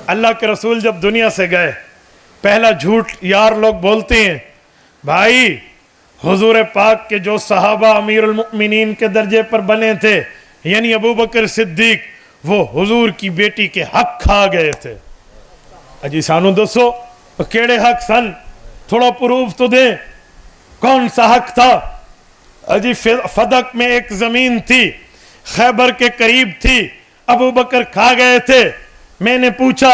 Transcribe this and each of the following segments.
اللہ کے رسول جب دنیا سے گئے پہلا جھوٹ یار لوگ بولتے ہیں بھائی حضور پاک کے جو صحابہ امیر المؤمنین کے درجے پر بنے تھے یعنی ابو بکر صدیق وہ حضور کی بیٹی کے حق کھا گئے تھے. اجی سانو دسو کیڑے حق سن, تھوڑا پروف تو دیں کون سا حق تھا. اجی فدق میں ایک زمین تھی خیبر کے قریب تھی, ابو بکر کھا گئے تھے. میں نے پوچھا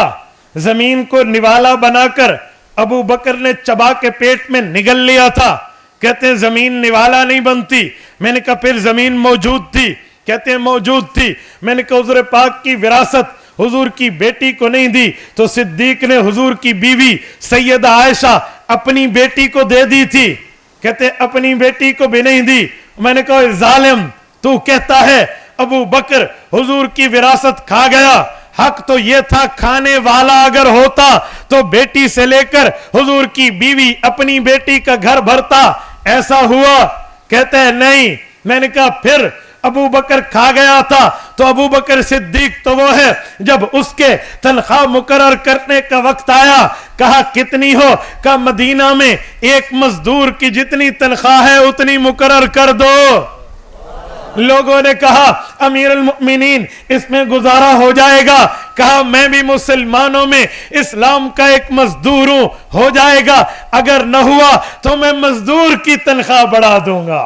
زمین کو نوالا بنا کر ابو بکر نے چبا کے پیٹ میں نگل لیا تھا. کہتے ہیں زمین نوالا نہیں بنتی. میں نے کہا پھر زمین موجود تھی. کہتے ہیں موجود تھی. میں نے کہا حضور پاک کی وراثت حضور کی بیٹی کو نہیں دی تو صدیق نے حضور کی بیوی سیدہ عائشہ اپنی بیٹی کو دے دی تھی. کہتے ہیں اپنی بیٹی کو بھی نہیں دی. میں نے کہا ظالم تو کہتا ہے ابو بکر حضور کی وراثت کھا گیا, حق تو یہ تھا کھانے والا اگر ہوتا تو بیٹی سے لے کر حضور کی بیوی اپنی بیٹی کا گھر بھرتا. ایسا ہوا؟ کہتے ہیں نہیں. میں نے کہا پھر ابو بکر کھا گیا تھا تو ابو بکر صدیق تو وہ ہے جب اس کے تنخواہ مقرر کرنے کا وقت آیا کہا کتنی ہو؟ کہا مدینہ میں ایک مزدور کی جتنی تنخواہ ہے اتنی مقرر کر دو. لوگوں نے کہا امیر المؤمنین اس میں گزارا ہو جائے گا. کہا میں بھی مسلمانوں میں اسلام کا ایک مزدور ہوں, ہو جائے گا. اگر نہ ہوا تو میں مزدور کی تنخواہ بڑھا دوں گا.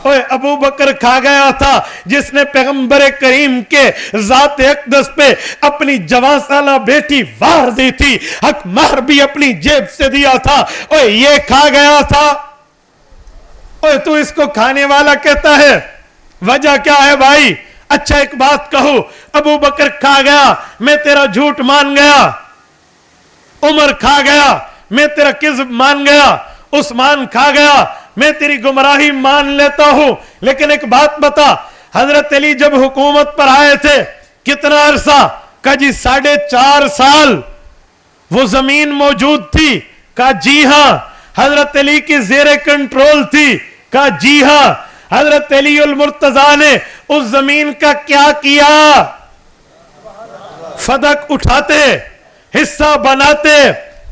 ابو بکر کھا گیا تھا جس نے پیغمبر کریم کے ذات اقدس پہ اپنی 12 سالہ بیٹی وار دی تھی, حق مہر بھی اپنی جیب سے دیا تھا. یہ کھا گیا تھا. تو اس کو کھانے والا کہتا ہے, وجہ کیا ہے بھائی؟ اچھا ایک بات کہو, ابو بکر کھا گیا میں تیرا جھوٹ مان گیا, عمر کھا گیا میں تیرا کذب مان گیا, عثمان کھا گیا میں تیری گمراہی مان لیتا ہوں. لیکن ایک بات بتا, حضرت علی جب حکومت پر آئے تھے کتنا عرصہ؟ کہا جی 4.5 سال. وہ زمین موجود تھی؟ کہا جی ہاں. حضرت علی کی زیر کنٹرول تھی؟ کہا جی ہاں. حضرت علی المرتضیٰ نے اس زمین کا کیا کیا؟ فدق اٹھاتے, حصہ بناتے,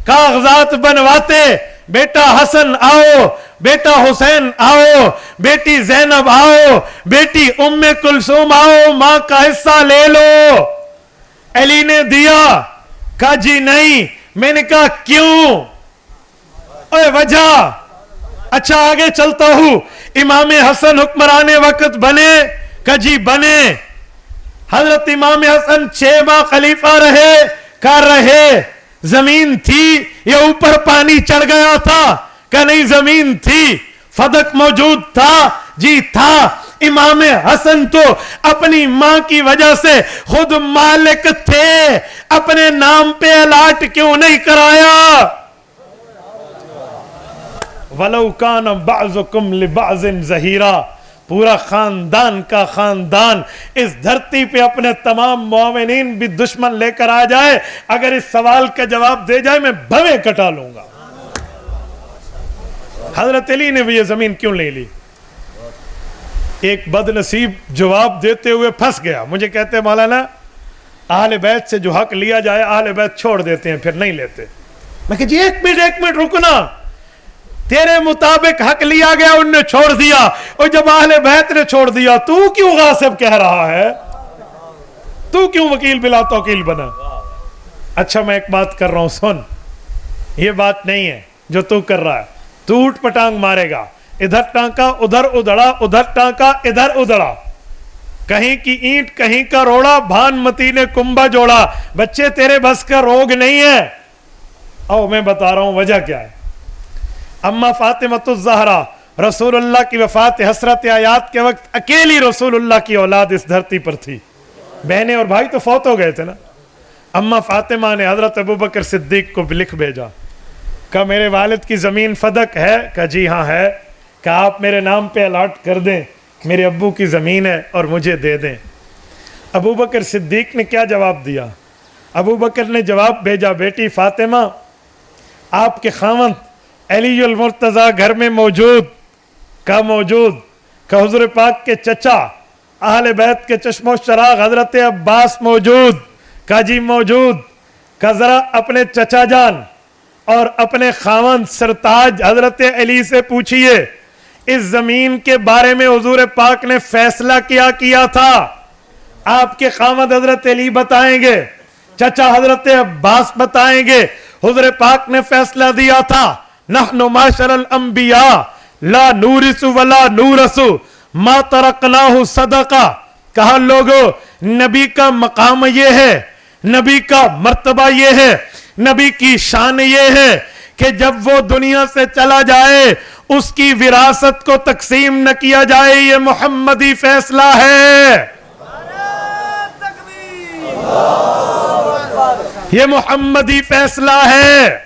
کاغذات بنواتے, بیٹا حسن آؤ, بیٹا حسین آؤ, بیٹی زینب آؤ, بیٹی ام کلثوم آؤ, ماں کا حصہ لے لو. علی نے دیا؟ کہا جی نہیں. میں نے کہا کیوں؟ وجہ. اچھا آگے چلتا ہوں. امام حسن حکمران وقت بنے؟ کہا جی بنے. حضرت امام حسن 6 ماہ خلیفہ رہے؟ کہا رہے. زمین تھی یا اوپر پانی چڑھ گیا تھا؟ کہ نہیں زمین تھی. فدق موجود تھا؟ جی تھا. امام حسن تو اپنی ماں کی وجہ سے خود مالک تھے, اپنے نام پہ الاٹ کیوں نہیں کرایا؟ وَلَوْ كَانَ بَعْضُكُمْ لِبَعْضٍ زَهِيرًا. پورا خاندان کا خاندان اس دھرتی پہ اپنے تمام معاونین بھی دشمن لے کر آ جائے, اگر اس سوال کا جواب دے جائے میں بھویں کٹا لوں گا. حضرت علی نے بھی یہ زمین کیوں نہیں لی؟ ایک بد نصیب جواب دیتے ہوئے پھنس گیا. مجھے کہتے ہیں مولانا اہل بیت سے جو حق لیا جائے اہل بیت چھوڑ دیتے ہیں پھر نہیں لیتے. میں کہ جی ایک منٹ رکنا, تیرے مطابق حق لیا گیا ان نے چھوڑ دیا, اور جب اہل بیت نے چھوڑ دیا تو کیوں غاصب کہہ رہا ہے؟ تو کیوں وکیل بلا توکیل بنا؟ اچھا میں ایک بات کر رہا ہوں سن, یہ بات نہیں ہے جو تو کر رہا ہے. تو اٹھ پٹانگ مارے گا, ادھر ٹانکا ادھر ادڑا, ادھر ٹانکا ادھر ادڑا, کہیں کی اینٹ کہیں کا روڑا, بھانمتی نے کنبا جوڑا. بچے تیرے بس کا روگ نہیں ہے. او میں بتا رہا ہوں وجہ کیا ہے. اما فاطمۃ الزہرا رسول اللہ کی وفات حسرت آیات کے وقت اکیلی رسول اللہ کی اولاد اس دھرتی پر تھی. بہنیں اور بھائی تو فوت ہو گئے تھے نا. اما فاطمہ نے حضرت ابو بکر صدیق کو لکھ بھیجا, کہا میرے والد کی زمین فدق ہے؟ کہا جی ہاں ہے. کہا آپ میرے نام پہ الاٹ کر دیں, میرے ابو کی زمین ہے اور مجھے دے دیں. ابو بکر صدیق نے کیا جواب دیا؟ ابو بکر نے جواب بھیجا, بیٹی فاطمہ آپ کے خاوند علی المرتضیٰ گھر میں موجود؟ کہا موجود. کہا حضور پاک کے چچا اہل بیت کے چشم و چراغ حضرت عباس موجود؟ کہا جی موجود، کہ ذرا اپنے چچا جان اور اپنے خاوند سرتاج حضرت علی سے پوچھئے اس زمین کے بارے میں حضور پاک نے فیصلہ کیا تھا؟ آپ کے خاوند حضرت علی بتائیں گے، چچا حضرت عباس بتائیں گے۔ حضور پاک نے فیصلہ دیا تھا، نحن معاشر الانبیاء لا نورث ولا نورث ما ترکناہ صدقہ۔ کہا لوگو، نبی کا مقام یہ ہے، نبی کا مرتبہ یہ ہے، نبی کی شان یہ ہے کہ جب وہ دنیا سے چلا جائے اس کی وراثت کو تقسیم نہ کیا جائے، یہ محمدی فیصلہ ہے، یہ محمدی فیصلہ ہے۔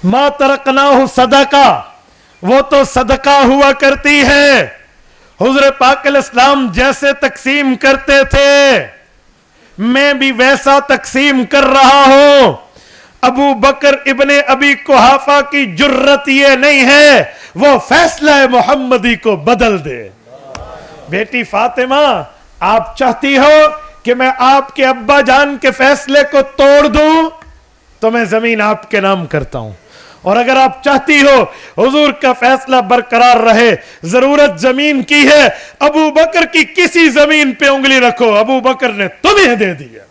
ما ترکناہ صدقہ، وہ تو صدقہ ہوا کرتی ہے، حضور پاک علیہ السلام جیسے تقسیم کرتے تھے میں بھی ویسا تقسیم کر رہا ہوں۔ ابو بکر ابن ابی قحافہ کی جرت یہ نہیں ہے وہ فیصلہ محمدی کو بدل دے۔ بیٹی فاطمہ، آپ چاہتی ہو کہ میں آپ کے ابا جان کے فیصلے کو توڑ دوں تو میں زمین آپ کے نام کرتا ہوں، اور اگر آپ چاہتی ہو حضور کا فیصلہ برقرار رہے، ضرورت زمین کی ہے، ابو بکر کی کسی زمین پہ انگلی رکھو، ابو بکر نے تمہیں دے دیا۔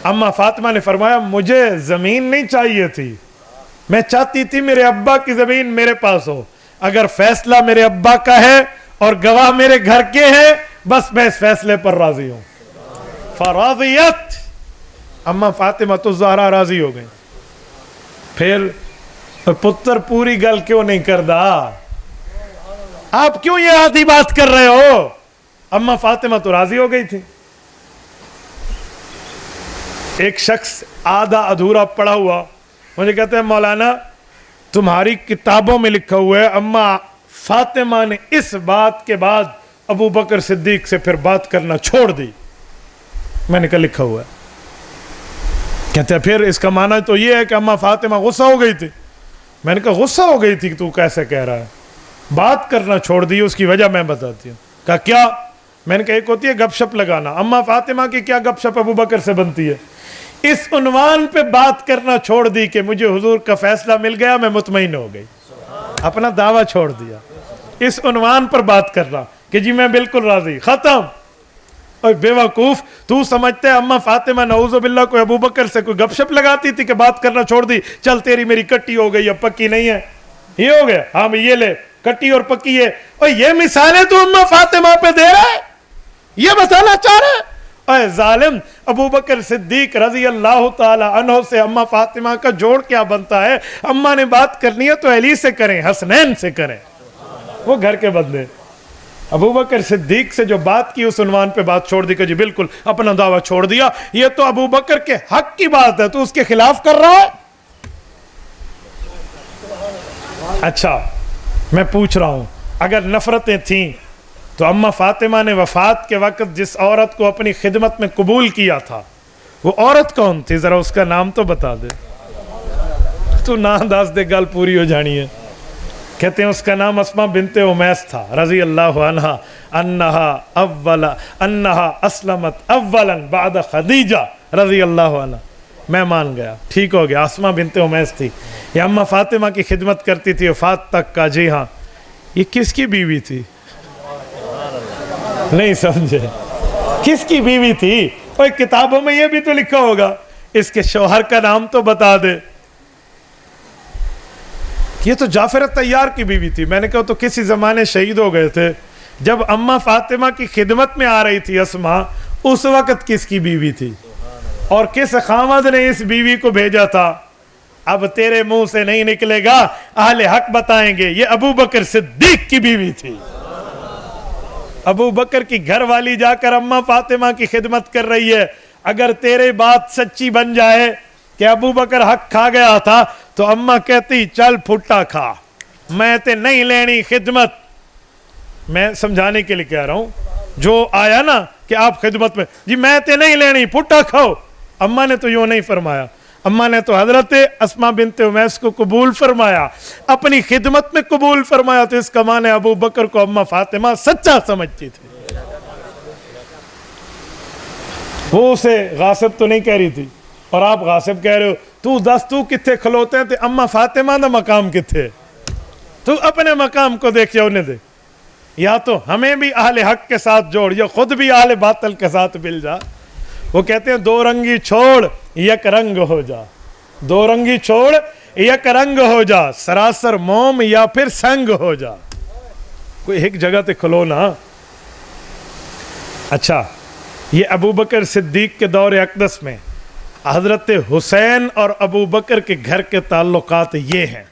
اما فاطمہ نے فرمایا مجھے زمین نہیں چاہیے تھی، میں چاہتی تھی میرے ابا کی زمین میرے پاس ہو، اگر فیصلہ میرے ابا کا ہے اور گواہ میرے گھر کے ہیں بس میں اس فیصلے پر راضی ہوں۔ فراضیت، اما فاطمہ تو زہرا راضی ہو گئی۔ پھر پتر پوری گل کیوں نہیں کردا؟ آپ کیوں یہ آدھی بات کر رہے ہو؟ اما فاطمہ تو راضی ہو گئی تھی۔ ایک شخص آدھا ادھورا پڑھا ہوا مجھے کہتے ہیں مولانا تمہاری کتابوں میں لکھا ہوا ہے اما فاطمہ نے اس بات کے بعد ابو بکر صدیق سے پھر بات کرنا چھوڑ دی۔ میں نے کہا لکھا ہوا ہے۔ کہتے ہیں پھر اس کا معنی تو یہ ہے کہ اما فاطمہ غصہ ہو گئی تھی۔ میں نے کہا غصہ ہو گئی تھی تو کیسے کہہ رہا ہے؟ بات کرنا چھوڑ دی، اس کی وجہ میں بتاتی ہوں۔ کہا کیا؟ میں نے کہا ایک ہوتی ہے گپ شپ لگانا، اما فاطمہ کی کیا گپ شپ ابو بکر سے بنتی ہے؟ اس عنوان پہ بات کرنا چھوڑ دی کہ مجھے حضور کا فیصلہ مل گیا، میں مطمئن ہو گئی، اپنا دعویٰ چھوڑ دیا۔ اس عنوان پر بات کر رہا کہ جی میں بالکل راضی، ختم۔ اور بے وقوف، تو سمجھتے ہیں اما فاطمہ نعوذ باللہ کوئی ابو بکر سے کوئی گپ شپ لگاتی تھی کہ بات کرنا چھوڑ دی، چل تیری میری کٹی ہو گئی اب پکی نہیں ہے، یہ ہو گیا، ہاں میں یہ لے کٹی اور پکی ہے۔ اور یہ مثالیں تو اما فاطمہ پہ دے رہا ہے، یہ بتانا چاہ رہا ہے؟ اے ظالم، ابو بکر صدیق رضی اللہ تعالی عنہ سے اما فاطمہ کا جوڑ کیا بنتا ہے؟ اما نے بات کرنی ہے تو علی سے کریں، حسنین سے کریں، وہ گھر کے بندے۔ ابو بکر صدیق سے جو بات کی اس عنوان پہ بات چھوڑ دی کہ جی بالکل اپنا دعویٰ چھوڑ دیا۔ یہ تو ابو بکر کے حق کی بات ہے، تو اس کے خلاف کر رہا ہے۔ اچھا میں پوچھ رہا ہوں، اگر نفرتیں تھیں تو اما فاطمہ نے وفات کے وقت جس عورت کو اپنی خدمت میں قبول کیا تھا وہ عورت کون تھی؟ ذرا اس کا نام تو بتا دے۔ تو نہ دس دے گل پوری ہو جانی ہے۔ کہتے ہیں اس کا نام اسماء بنت امیس تھا رضی اللہ عنہا، انہا اسلمت اولا بعد خدیجہ رضی اللہ عنہ۔ میں مان گیا، ٹھیک ہو گیا، اسماء بنت امیس تھی، یہ اما فاطمہ کی خدمت کرتی تھی وفات تک کا۔ جی ہاں، یہ کس کی بیوی تھی؟ نہیں سمجھے، کس کی بیوی تھی؟ اور کتابوں میں یہ بھی تو لکھا ہوگا، اس کے شوہر کا نام تو بتا دے۔ یہ تو جعفر الطیار کی بیوی تھی۔ میں نے کہا تو کسی زمانے شہید ہو گئے تھے، جب اما فاطمہ کی خدمت میں آ رہی تھی اسماء، اس وقت کس کی بیوی تھی اور کس خامد نے اس بیوی کو بھیجا تھا؟ اب تیرے منہ سے نہیں نکلے گا، اہل حق بتائیں گے یہ ابو بکر صدیق کی بیوی تھی۔ ابو بکر کی گھر والی جا کر اما فاطمہ کی خدمت کر رہی ہے۔ اگر تیرے بات سچی بن جائے کہ ابو بکر حق کھا گیا تھا تو اما کہتی چل پھٹا کھا، میں تے نہیں لینی خدمت۔ میں سمجھانے کے لیے کہہ رہا ہوں، جو آیا نا کہ آپ خدمت میں جی میں تے نہیں لینی پھٹا کھاؤ، اما نے تو یوں نہیں فرمایا۔ اما نے تو حضرت اسماء بنت امیس کو قبول فرمایا، اپنی خدمت میں قبول فرمایا، تو اس کا معنی ابو بکر کو اما فاطمہ سچا سمجھتی تھی۔ وہ اسے غاصب تو نہیں کہہ رہی تھی اور آپ غاصب کہہ رہے ہو. تو دس تو کتنے کھلوتے ہیں تے اما فاطمہ دا مقام کتنے؟ تو اپنے مقام کو دیکھے انہیں دے. یا تو ہمیں بھی اہل حق کے ساتھ جوڑ یا خود بھی اہل باطل کے ساتھ مل جا. وہ کہتے ہیں دو رنگی چھوڑ یک رنگ ہو جا. دو رنگی چھوڑ یک رنگ ہو جا, سراسر موم یا پھر سنگ ہو جا. کوئی ایک جگہ تے کھلو نا. اچھا, یہ ابو بکر صدیق کے دور اقدس میں حضرت حسین اور ابو بکر کے گھر کے تعلقات یہ ہیں.